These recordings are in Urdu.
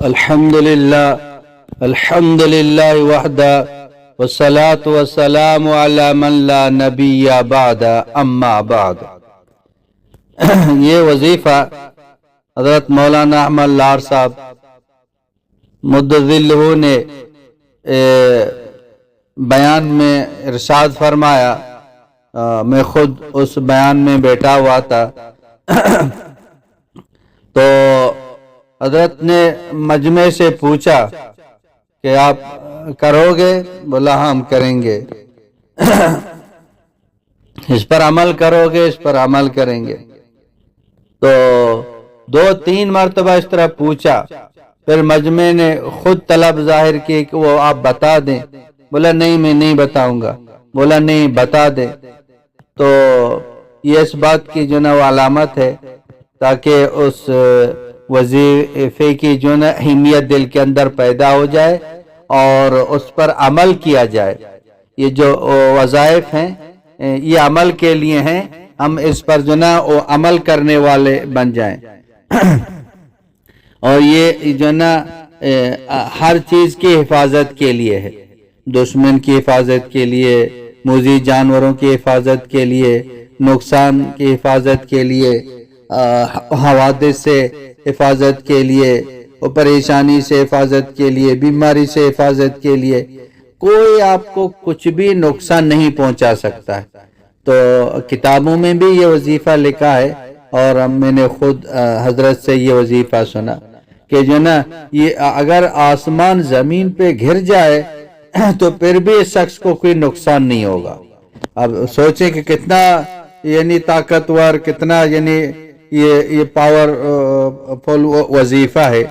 الحمد للہ وحدہ والصلاة والسلام علی من لا نبی بعد اما بعد۔ یہ وظیفہ حضرت مولانا احمد لار صاحب مدظلہ نے بیان میں ارشاد فرمایا۔ میں خود اس بیان میں بیٹھا ہوا تھا تو حضرت نے مجمع سے پوچھا کہ آپ کرو گے؟ بولا ہم کریں گے۔ اس پر عمل کرو گے؟ اس پر عمل کریں گے۔ تو 2-3 مرتبہ اس طرح پوچھا، پھر مجمع نے خود طلب ظاہر کی کہ وہ آپ بتا دیں۔ بولا نہیں، میں نہیں بتاؤں گا۔ بولا نہیں، بتا دیں۔ تو یہ اس بات کی جو نا وہ علامت ہے تاکہ اس وظیفے کی جو نا اہمیت دل کے اندر پیدا ہو جائے اور اس پر عمل کیا جائے۔ یہ جو وظائف ہیں یہ عمل کے لیے ہیں، ہم اس پر جو نا وہ عمل کرنے والے بن جائیں۔ اور یہ جو نا ہر چیز کی حفاظت کے لیے ہے، دشمن کی حفاظت کے لیے، موذی جانوروں کی حفاظت کے لیے، نقصان کی حفاظت کے لیے، حوادث سے حفاظت کے لیے، پریشانی سے حفاظت کے لیے، بیماری سے حفاظت کے لیے۔ کوئی آپ کو کچھ بھی نقصان نہیں پہنچا سکتا ہے۔ تو کتابوں میں بھی یہ وظیفہ لکھا ہے اور میں نے خود حضرت سے یہ وظیفہ سنا کہ جو نا یہ اگر آسمان زمین پہ گر جائے تو پھر بھی اس شخص کو کوئی نقصان نہیں ہوگا۔ اب سوچیں کہ کتنا یعنی طاقتور، کتنا یعنی یہ پاور فل وظیفہ ہے۔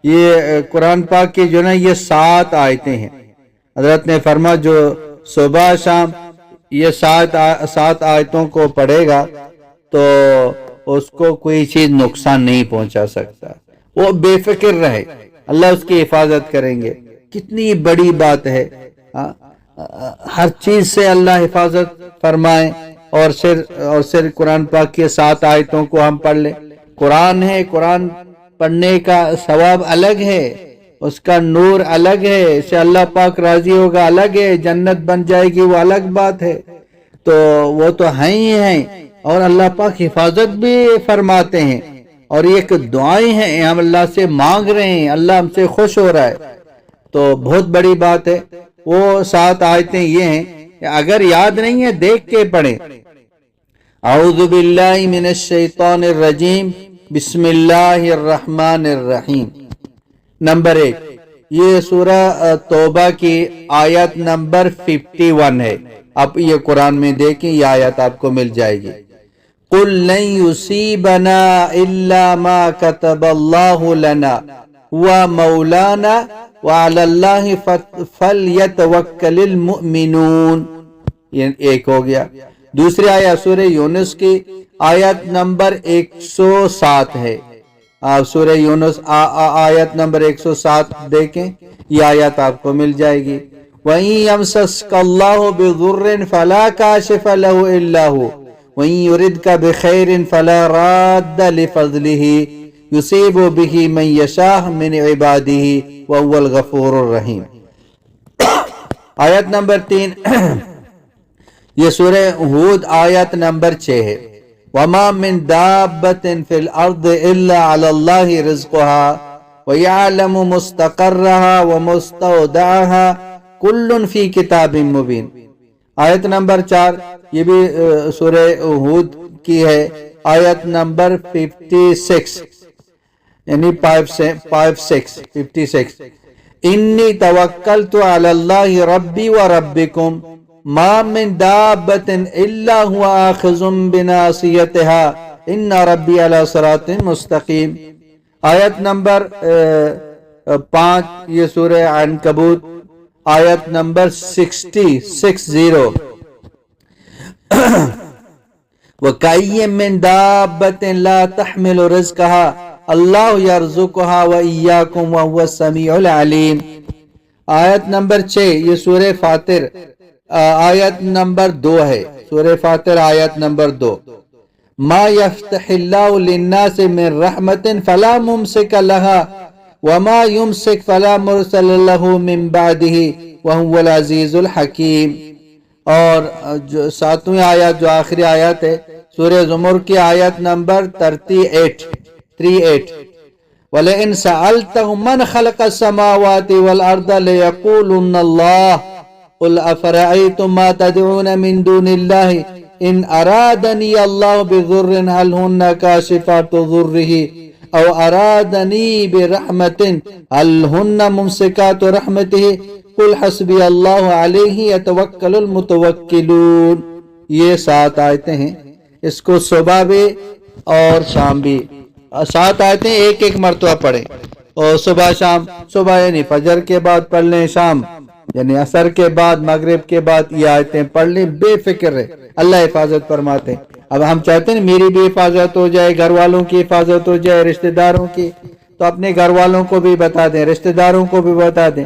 یہ قرآن پاک کی جو نا یہ 7 آیتیں ہیں۔ حضرت نے فرما جو صبح شام یہ 7 آیتوں کو پڑھے گا تو اس کو کوئی چیز نقصان نہیں پہنچا سکتا، وہ بے فکر رہے، اللہ اس کی حفاظت کریں گے۔ کتنی بڑی بات ہے، ہر چیز سے اللہ حفاظت فرمائے اور صرف قرآن پاک کے 7 آیتوں کو ہم پڑھ لیں۔ قرآن ہے، قرآن پڑھنے کا ثواب الگ ہے، اس کا نور الگ ہے، اس سے اللہ پاک راضی ہوگا الگ ہے، جنت بن جائے گی وہ الگ بات ہے۔ تو وہ تو ہیں ہی ہیں، اور اللہ پاک حفاظت بھی فرماتے ہیں، اور یہ ایک دعائیں ہیں، ہم اللہ سے مانگ رہے ہیں، اللہ ہم سے خوش ہو رہا ہے۔ تو بہت بڑی بات ہے۔ وہ 7 آیتیں یہ ہیں کہ اگر یاد نہیں ہے دیکھ کے پڑھیں۔ اعوذ باللہ من الشیطان الرجیم، بسم اللہ الرحمن الرحیم۔ نمبر 1، یہ سورہ توبہ کی آیت نمبر 51 ہے۔ آپ یہ قرآن میں دیکھیں، یہ آیت آپ کو مل جائے گی۔ قُلْ لَن يُصِيبَنَا إِلَّا مَا كَتَبَ اللَّهُ لَنَا وَمَوْلَانَا وَعَلَى اللَّهِ فَلْيَتَوَكَّلِ الْمُؤْمِنُونَ۔ یہ ایک ہو گیا۔ دوسری آیت سورہ یونس کی آیت نمبر 107 ہے۔ آپ سورہ یونس آیت نمبر 107 دیکھیں، یہ آیت آپ کو مل جائے گی۔ وَإِن يَمْسَسْكَ اللَّهُ بِضُرٍّ فَلَا كَاشِفَ لَهُ إِلَّا هُوَ وَإِن يُرِدْكَ بِخَيْرٍ فَلَا رَادَّ لِفَضْلِهِ يُصِيبُ بِهِ مَن يَشَاءُ مِنْ عِبَادِهِ وَهُوَ الْغَفُورُ الرَّحِيمُ۔ آیت نمبر 3 یہ سورہ ہود آیت نمبر 6 ہے۔ وَمَا مِن دَابَّةٍ فِي الْأَرْضِ إِلَّا عَلَى اللَّهِ رِزْقُهَا وَيَعْلَمُ مُسْتَقَرَّهَا وَمُسْتَوْدَعَهَا كُلٌّ فِي كِتَابٍ مُبِينٍ۔ آیت نمبر 4 یہ بھی سورہ ہود کی ہے، آیت نمبر 56 یعنی 56 انی توکلت علی اللہ ربی و ربکم ما من دابۃ الا هو آخذ بناصیتها ان ربی علی صراط مستقیم۔ آیت نمبر 5 یہ سورہ عنکبوت آیت نمبر 60 وَكَأَيٍّ مِّن دَابَّةٍ لَا تَحْمِلُ رِزْقَهَا اللہ یرزقها وَإِيَّاكُمْ وَهُوَ السَّمِيعُ الْعَلِيمُ۔ آیت نمبر 6 یہ سورہ فاطر آیت نمبر 2 ہے۔ سورہ فاطر آیت نمبر 2 ما يفتح الله للناس من رحمة فلا ممسك لها وما يمسك فلا مرسل له من بعده وهو العزيز الحكيم. اور جو ساتویں آیت جو آخری آیت ہے سورہ زمر کی آیت نمبر 38 وَلَئِنْ سَأَلْتَهُمْ مَنْ خَلَقَ السَّمَاوَاتِ وَالْأَرْضَ لَيَقُولُنَّ اللَّهُ قُلْ أَفَرَأَيْتُمْ مَا تَدْعُونَ مِنْ دُونِ اللَّهِ إِنْ أَرَادَنِيَ اللَّهُ بِضُرٍّ هَلْ هُنَّ كَاشِفَاتُ ضُرِّهِ أَوْ أَرَادَنِي بِرَحْمَةٍ هَلْ هُنَّ مُمْسِكَاتُ رَحْمَتِهِ قُلْ حَسْبِيَ اللَّهُ عَلَيْهِ يَتَوَكَّلُ الْمُتَوَكِّلُونَ. یہ 7 آیتیں ہیں، اس کو صبح بھی اور شام بھی 7 آیتیں ایک مرتبہ پڑھیں، اور صبح شام، صبح یعنی فجر کے بعد پڑھ لیں، شام یعنی عصر کے بعد، مغرب کے بعد یہ آیتیں پڑھ لیں، بے فکر ہے، اللہ حفاظت فرماتے ہیں. اب ہم چاہتے ہیں میری بھی حفاظت ہو جائے، گھر والوں کی حفاظت ہو جائے، رشتہ داروں کی، تو اپنے گھر والوں کو بھی بتا دیں، رشتہ داروں کو بھی بتا دیں.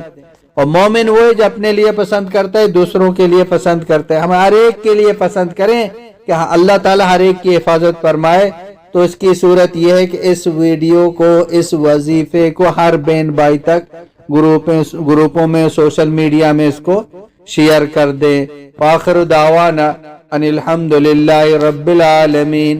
اور مومن وہ ہے جو اپنے لیے پسند کرتا ہے، دوسروں کے لیے پسند کرتا ہے. ہم ہر ایک کے لیے پسند کریں کہ اللہ تعالیٰ ہر ایک کی حفاظت فرمائے. تو اس کی صورت یہ ہے کہ اس ویڈیو کو، اس وظیفے کو ہر بہن بھائی تک گروپوں میں، سوشل میڈیا میں اس کو شیئر کر دیں. وآخر دعوانا ان الحمد للہ رب العالمین.